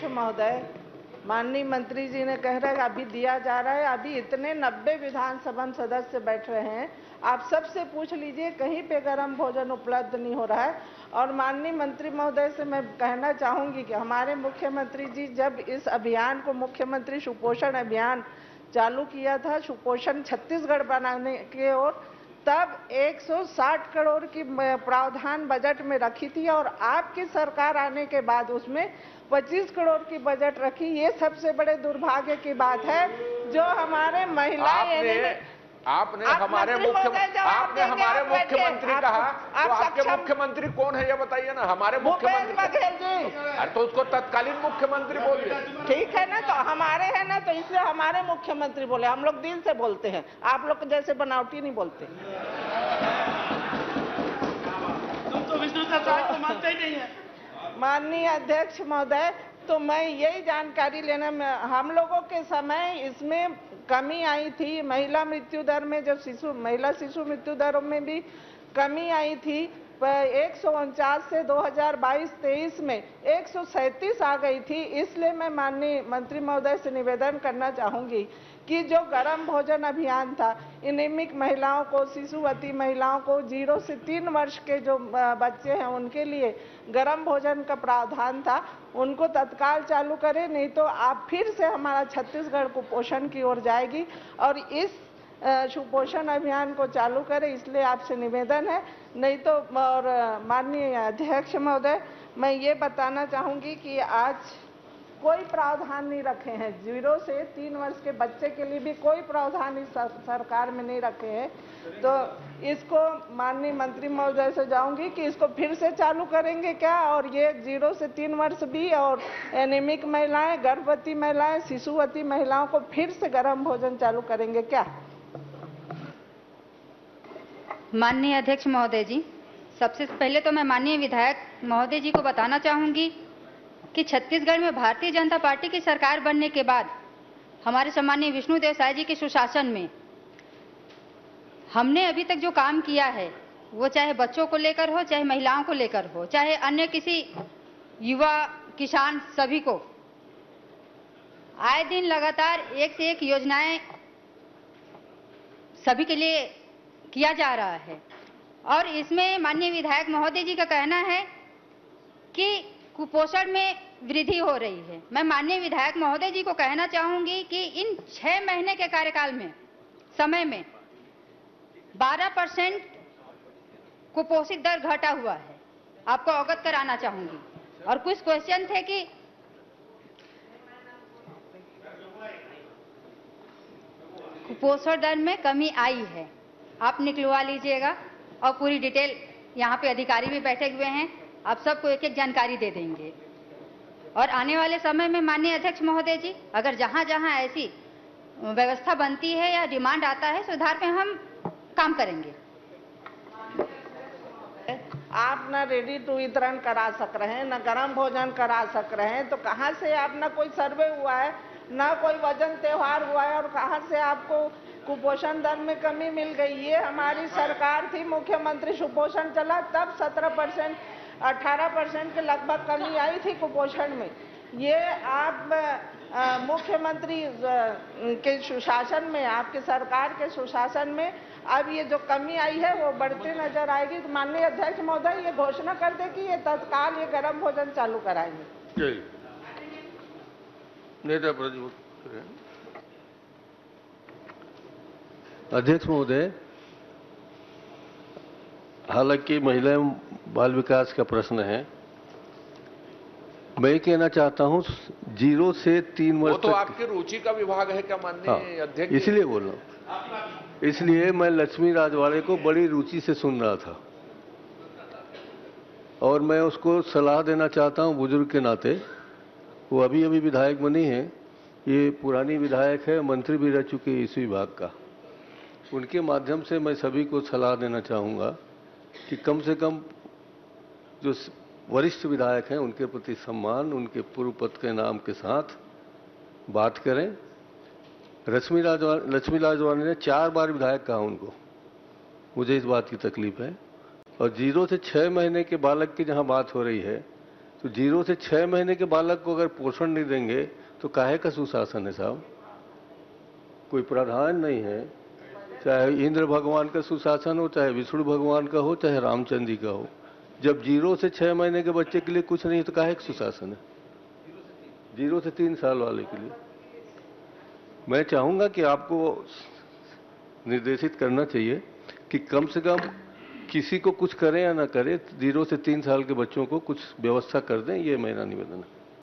महोदय, माननीय मंत्री जी ने कह रहे हैं अभी दिया जा रहा है, अभी इतने 90 विधानसभा सदस्य बैठ रहे हैं, आप सबसे पूछ लीजिए कहीं पे गर्म भोजन उपलब्ध नहीं हो रहा है। और माननीय मंत्री महोदय से मैं कहना चाहूंगी कि हमारे मुख्यमंत्री जी जब इस अभियान को मुख्यमंत्री सुपोषण अभियान चालू किया था, सुपोषण छत्तीसगढ़ बनाने की ओर, तब 160 करोड़ की प्रावधान बजट में रखी थी और आपकी सरकार आने के बाद उसमें 25 करोड़ की बजट रखी। ये सबसे बड़े दुर्भाग्य की बात है जो हमारे महिलाएं आपने हमारे मुख्यमंत्री कहा, तो आपके मुख्यमंत्री कौन है ये बताइए ना। हमारे मुख्यमंत्री बघेल जी, अरे तो उसको तत्कालीन मुख्यमंत्री बोलिए। ठीक है ना, तो हमारे हैं ना, तो इसलिए हमारे मुख्यमंत्री बोले। हम लोग दिल से बोलते हैं, आप लोग जैसे बनावटी नहीं बोलते। तुम तो विष्णु सरकार को मानते ही नहीं है। माननीय अध्यक्ष महोदय, तो मैं यही जानकारी लेना में, हम लोगों के समय इसमें कमी आई थी, महिला मृत्यु दर में, जो महिला शिशु मृत्यु दरों में भी कमी आई थी। 149 से 2022-23 में 137 आ गई थी। इसलिए मैं माननीय मंत्री महोदय से निवेदन करना चाहूंगी कि जो गर्म भोजन अभियान था, एनीमिक महिलाओं को, शिशुवती महिलाओं को, 0 से 3 वर्ष के जो बच्चे हैं उनके लिए गर्म भोजन का प्रावधान था, उनको तत्काल चालू करें, नहीं तो आप फिर से हमारा छत्तीसगढ़ कुपोषण की ओर जाएगी। और इस सुपोषण अभियान को चालू करें, इसलिए आपसे निवेदन है। नहीं तो, और माननीय अध्यक्ष महोदय, मैं ये बताना चाहूंगी कि आज कोई प्रावधान नहीं रखे हैं, 0 से 3 वर्ष के बच्चे के लिए भी कोई प्रावधान इस सरकार में नहीं रखे हैं। तो इसको माननीय मंत्री महोदय से जाऊंगी कि इसको फिर से चालू करेंगे क्या, और ये 0 से 3 वर्ष भी, और एनीमिक महिलाएं, गर्भवती महिलाएं, शिशुवती महिलाओं को फिर से गर्म भोजन चालू करेंगे क्या। माननीय अध्यक्ष महोदय जी, सबसे पहले तो मैं माननीय विधायक महोदय जी को बताना चाहूंगी कि छत्तीसगढ़ में भारतीय जनता पार्टी की सरकार बनने के बाद हमारे सम्मानीय विष्णुदेव साय जी के सुशासन में हमने अभी तक जो काम किया है, वो चाहे बच्चों को लेकर हो, चाहे महिलाओं को लेकर हो, चाहे अन्य किसी युवा, किसान, सभी को आए दिन लगातार एक से एक योजनाएं सभी के लिए किया जा रहा है। और इसमें माननीय विधायक महोदय जी का कहना है कि कुपोषण में वृद्धि हो रही है। मैं माननीय विधायक महोदय जी को कहना चाहूंगी कि इन 6 महीने के कार्यकाल में, समय में 12% कुपोषित दर घटा हुआ है, आपको अवगत कराना चाहूंगी। और कुछ क्वेश्चन थे कि कुपोषण दर में कमी आई है, आप निकलवा लीजिएगा और पूरी डिटेल, यहाँ पे अधिकारी भी बैठे हुए हैं, आप सबको एक एक जानकारी दे देंगे। और आने वाले समय में माननीय अध्यक्ष महोदय जी, अगर जहाँ जहाँ ऐसी व्यवस्था बनती है या डिमांड आता है, सुधार पे हम काम करेंगे। आप ना रेडी टू वितरण करा सक रहे हैं, ना गर्म भोजन करा सक रहे हैं, तो कहाँ से आप, ना कोई सर्वे हुआ है, ना कोई वजन त्योहार हुआ है, और कहाँ से आपको कुपोषण दर में कमी मिल गई। ये हमारी सरकार थी, मुख्यमंत्री सुपोषण चला, तब 17%, 18% के लगभग कमी आई थी कुपोषण में। ये आप मुख्यमंत्री के सुशासन में, आपकी सरकार के सुशासन में अब ये जो कमी आई है वो बढ़ती नजर आएगी। तो माननीय अध्यक्ष महोदय ये घोषणा कर दे कि ये तत्काल ये गर्म भोजन चालू कराएंगे। नेता प्रतिपक्ष अध्यक्ष महोदय, हालांकि महिला एवं बाल विकास का प्रश्न है, मैं कहना चाहता हूं 0 से 3 वर्ष, वो तो आपकी रुचि का विभाग है क्या माननीय अध्यक्ष? इसलिए बोल रहा हूं। इसलिए मैं लक्ष्मी राजवाड़े को बड़ी रुचि से सुन रहा था और मैं उसको सलाह देना चाहता हूं बुजुर्ग के नाते। वो अभी अभी विधायक बनी है, ये पुरानी विधायक है, मंत्री भी रह चुकी है इस विभाग का। उनके माध्यम से मैं सभी को सलाह देना चाहूँगा कि कम से कम जो वरिष्ठ विधायक हैं उनके प्रति सम्मान, उनके पूर्व पद के नाम के साथ बात करें। लक्ष्मी राजवाड़े ने 4 बार विधायक कहा उनको, मुझे इस बात की तकलीफ है। और 0 से 6 महीने के बालक की जहाँ बात हो रही है, तो तो 0 से 6 महीने के बालक को अगर पोषण नहीं देंगे तो काहे का सुशासन है साहब? कोई प्रावधान नहीं है, चाहे इंद्र भगवान का सुशासन हो, चाहे विष्णु भगवान का हो, चाहे रामचंद्र जी का हो। जब 0 से 6 महीने के बच्चे के लिए कुछ नहीं तो काहे का सुशासन है? 0 से 3 साल वाले के लिए मैं चाहूंगा कि आपको निर्देशित करना चाहिए कि कम से कम किसी को कुछ करें या ना करें, 0 से 3 साल के बच्चों को कुछ व्यवस्था कर दें, ये मेरा निवेदन है।